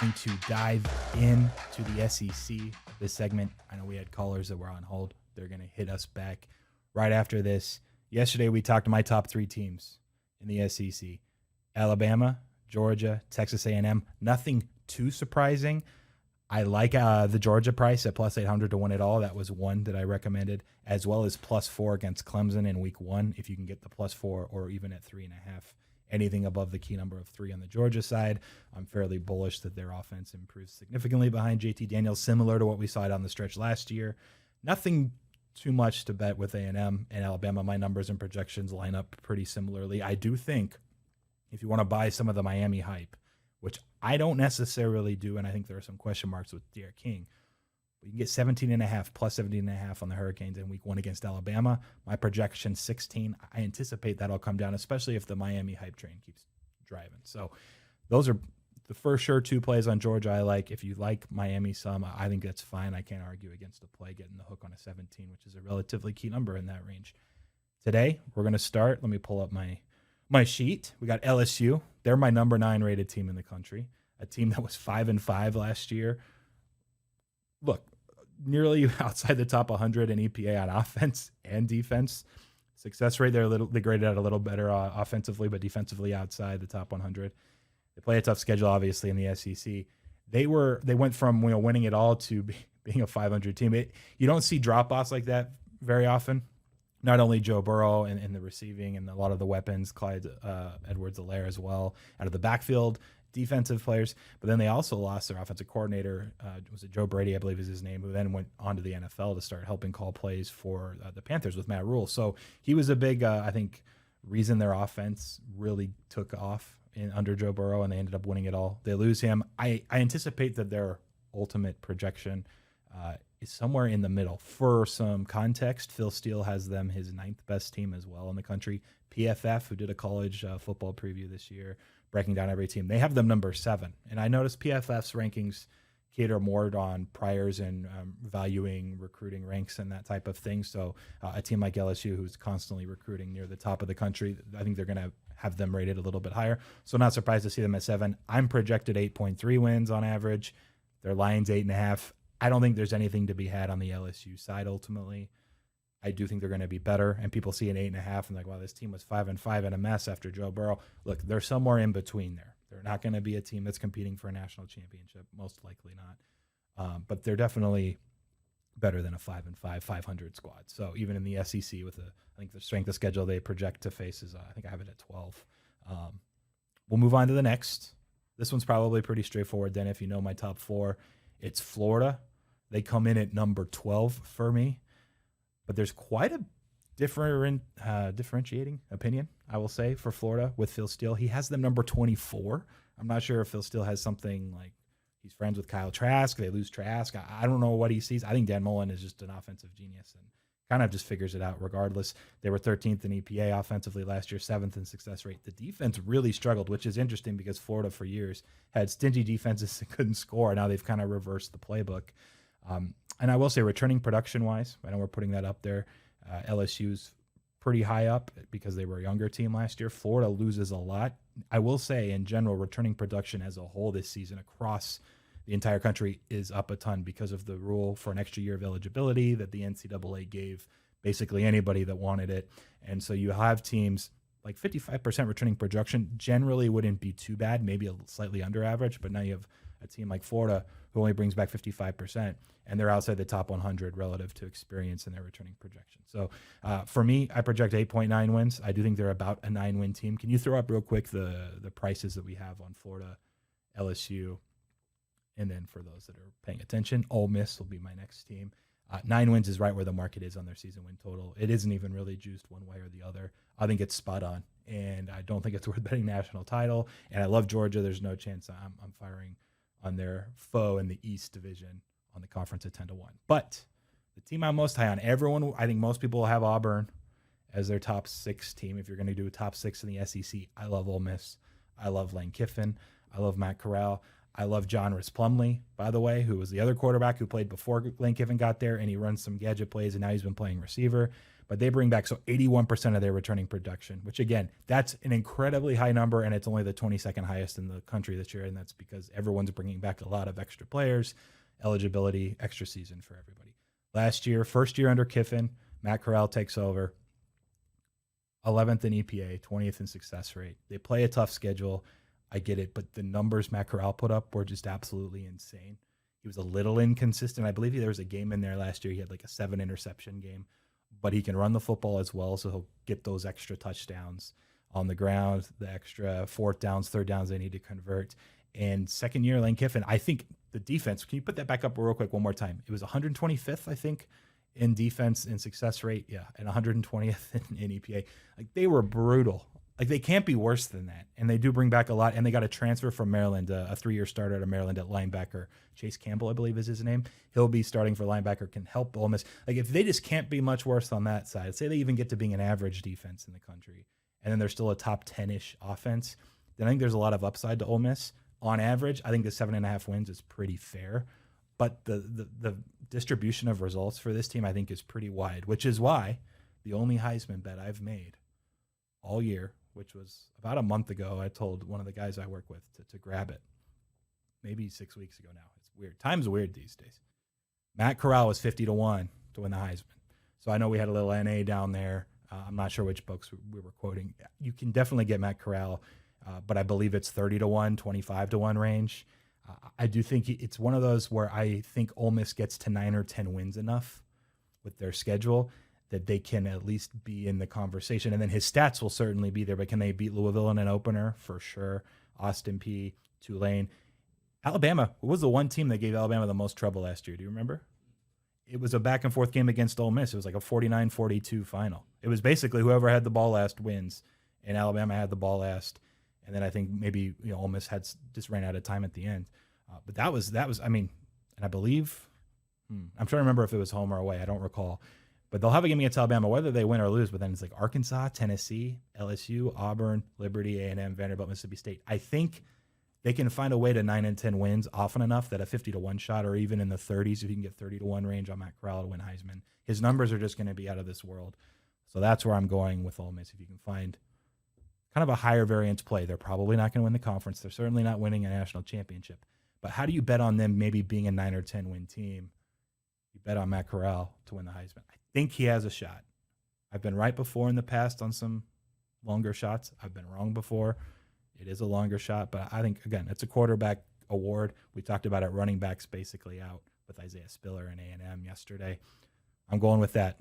going to dive into the SEC. This segment, I know we had callers that were on hold. They're going to hit us back right after this. Yesterday, we talked to my top three teams in the SEC. Alabama, Georgia, Texas A&M. Nothing too surprising. I like the Georgia price at plus 800 to win it all. That was one that I recommended, as well as plus 4 against Clemson in week 1. If you can get the plus 4 or even at 3.5, anything above the key number of 3 on the Georgia side, I'm fairly bullish that their offense improves significantly behind JT Daniels, similar to what we saw down the stretch last year. Nothing too much to bet with A&M and Alabama. My numbers and projections line up pretty similarly. I do think if you want to buy some of the Miami hype, which I don't necessarily do, and I think there are some question marks with Derek King, but you can get 17.5 plus 17.5 on the Hurricanes in week 1 against Alabama. My projection 16. I anticipate that'll come down, especially if the Miami hype train keeps driving. So those are the first sure 2 plays on Georgia I like. If you like Miami some, I think that's fine. I can't argue against the play, getting the hook on a 17, which is a relatively key number in that range. Today, we're going to start. Let me pull up my sheet. We got LSU. They're my number 9 rated team in the country, a team that was 5-5 last year. Look, nearly outside the top 100 in EPA on offense and defense. Success rate, they graded out a little better offensively, but defensively outside the top 100. They play a tough schedule, obviously, in the SEC. They went from winning it all to being a 500 team. You don't see drop-offs like that very often. Not only Joe Burrow and the receiving and a lot of the weapons, Clyde Edwards-Helaire as well, out of the backfield, defensive players. But then they also lost their offensive coordinator. Was it Joe Brady, I believe is his name, who then went on to the NFL to start helping call plays for the Panthers with Matt Rule. So he was a big, I think, reason their offense really took off under Joe Burrow, and they ended up winning it all. They lose him. I anticipate that their ultimate projection is somewhere in the middle. For some context, Phil Steele has them his 9th best team as well in the country. PFF, who did a college football preview this year, breaking down every team, they have them number 7. And I noticed PFF's rankings cater more on priors and valuing recruiting ranks and that type of thing. So a team like LSU, who's constantly recruiting near the top of the country, I think they're going to have them rated a little bit higher. So not surprised to see them at 7. I'm projected 8.3 wins on average. Their line's 8.5. I don't think there's anything to be had on the LSU side ultimately. I do think they're going to be better, and people see an 8.5 and like, wow, this team was 5-5 and a mess after Joe Burrow. Look, they're somewhere in between there. They're not going to be a team that's competing for a national championship, most likely not. But they're definitely better than a 5-5, 500 squad. So even in the SEC with I think the strength of schedule they project to face is, I think I have it at 12. We'll move on to the next. This one's probably pretty straightforward then if you know my top 4. It's Florida. They come in at number 12 for me. But there's quite a differentiating opinion, I will say, for Florida with Phil Steele. He has them number 24. I'm not sure if Phil Steele has something like he's friends with Kyle Trask. They lose Trask. I don't know what he sees. I think Dan Mullen is just an offensive genius and kind of just figures it out regardless. They were 13th in EPA offensively last year, 7th in success rate. The defense really struggled, which is interesting because Florida for years had stingy defenses and couldn't score. Now they've kind of reversed the playbook. And I will say returning production-wise, I know we're putting that up there. LSU's pretty high up because they were a younger team last year. Florida loses a lot. I will say, in general, returning production as a whole this season across the entire country is up a ton because of the rule for an extra year of eligibility that the NCAA gave basically anybody that wanted it. And so you have teams like 55% returning production generally wouldn't be too bad, maybe a slightly under average, but now you have a team like Florida who only brings back 55%, and they're outside the top 100 relative to experience in their returning projection. So for me, I project 8.9 wins. I do think they're about a 9-win team. Can you throw up real quick the prices that we have on Florida, LSU, and then for those that are paying attention, Ole Miss will be my next team. 9 wins is right where the market is on their season win total. It isn't even really juiced one way or the other. I think it's spot on, and I don't think it's worth betting national title. And I love Georgia. There's no chance I'm firing on their foe in the East Division on the conference at 10-1. But the team I'm most high on, I think most people have Auburn as their top 6 team. If you're going to do a top 6 in the SEC, I love Ole Miss. I love Lane Kiffin. I love Matt Corral. I love John Rhys Plumlee, by the way, who was the other quarterback who played before Lane Kiffin got there, and he runs some gadget plays, and now he's been playing receiver. but they bring back 81% of their returning production, which again, that's an incredibly high number, and it's only the 22nd highest in the country this year, and that's because everyone's bringing back a lot of extra players, eligibility, extra season for everybody. Last year, first year under Kiffin, Matt Corral takes over, 11th in EPA, 20th in success rate. They play a tough schedule. I get it, but the numbers Matt Corral put up were just absolutely insane. He was a little inconsistent. I believe there was a game in there last year. He had like a 7 interception game, but he can run the football as well, so he'll get those extra touchdowns on the ground, the extra 4th downs, 3rd downs they need to convert. And second year, Lane Kiffin, I think the defense, can you put that back up real quick one more time? It was 125th, I think, in defense and success rate. Yeah, and 120th in EPA. Like, they were brutal. Like, they can't be worse than that. And they do bring back a lot. And they got a transfer from Maryland, a 3-year starter out of Maryland at linebacker. Chase Campbell, I believe is his name. He'll be starting for linebacker, can help Ole Miss. Like, if they just can't be much worse on that side, say they even get to being an average defense in the country, and then they're still a top 10-ish offense, then I think there's a lot of upside to Ole Miss. On average, I think the 7.5 wins is pretty fair. But the distribution of results for this team, I think, is pretty wide, which is why the only Heisman bet I've made all year, which was about a month ago, I told one of the guys I work with to grab it. Maybe 6 weeks ago now. It's weird. Time's weird these days. Matt Corral was 50-1 to win the Heisman. So I know we had a little NA down there. I'm not sure which books we were quoting. You can definitely get Matt Corral, but I believe it's 30-1, 25-1 range. I do think it's one of those where I think Ole Miss gets to 9 or 10 wins enough with their schedule that they can at least be in the conversation. And then his stats will certainly be there, but can they beat Louisville in an opener? For sure. Austin Peay, Tulane. Alabama, what was the one team that gave Alabama the most trouble last year? Do you remember? It was a back-and-forth game against Ole Miss. It was like a 49-42 final. It was basically whoever had the ball last wins, and Alabama had the ball last. And then I think maybe Ole Miss just ran out of time at the end. But that was I mean, and I believe, I'm trying to remember if it was home or away. I don't recall. But they'll have a game against Alabama, whether they win or lose. But then it's like Arkansas, Tennessee, LSU, Auburn, Liberty, A&M, Vanderbilt, Mississippi State. I think they can find a way to 9 and 10 wins often enough that a 50-1 shot, or even in the 30s, if you can get 30-1 range on Matt Corral to win Heisman, his numbers are just going to be out of this world. So that's where I'm going with Ole Miss. If you can find kind of a higher variance play, they're probably not going to win the conference. They're certainly not winning a national championship. But how do you bet on them maybe being a 9 or 10 win team? You bet on Matt Corral to win the Heisman. I think he has a shot. I've been right before in the past on some longer shots. I've been wrong before. It is a longer shot, but I think, again, it's a quarterback award. We talked about it, running backs basically out with Isaiah Spiller and A&M yesterday. I'm going with that.